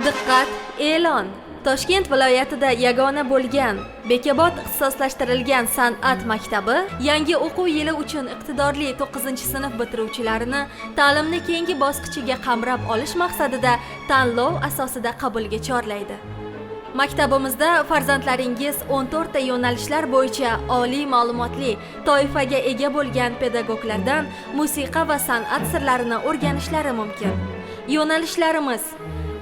Diqqat, e'lon! Toshkent viloyatida yagona bo'lgan Bekobod ixtisoslashtirilgan san'at maktabi yangi o'quv yili uchun iqtidorli 9-sinf bitiruvchilarini ta'limni keyingi bosqichiga qamrab olish maqsadida tanlov asosida qabulga chorlaydi. Maktabimizda farzandlaringiz 14 ta yo'nalishlar bo'yicha oliy ma'lumotli toifaga ega bo'lgan pedagoglardan musiqa va san'at sirlarini o'rganishlari mumkin. Yo'nalishlarimiz: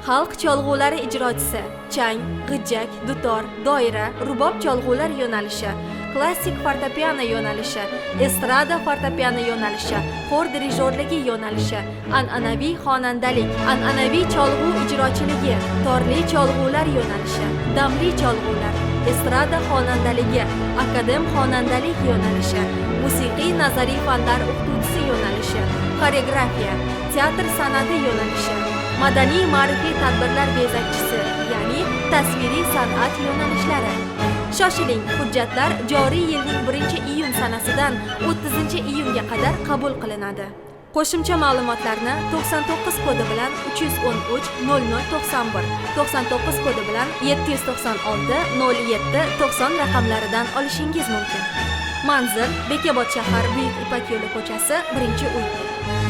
xalq cholg'ulari ijrochisi, chang, g'ijjak, dutor, doira, rubob cholg'ular yo'nalishi, klassik fortepiano yo'nalishi, estrada fortepiano yo'nalishi, xor dirijorligi yo'nalishi, an'anaviy xonandalik, an'anaviy cholg'u ijrochiligi, torli cholg'ular yo'nalishi, damli cholg'ular, estrada xonandaligi, akadem xonandalik yo'nalishi, musiqiy nazariy fanlar o'qituvchisi yo'nalishi, xoreografiya, teatr san'ati yo'nalishi, madaniy ma'rifiy tadbirlar bezakchisi, ya'ni tasviriy san'at yo'nalishlari. Shoshiling, hujjatlar joriy yilning 1-iyun sanasidan 30-iyunga qadar qabul qilinadi. Qo'shimcha ma'lumotlarni 99 kodi bilan 313 0091, 99 kodi bilan 796 07 90 raqamlaridan olishingiz mumkin. Manzil: Bekobod shahar, Buyuk Ipak yo'li ko'chasi, 1-uy.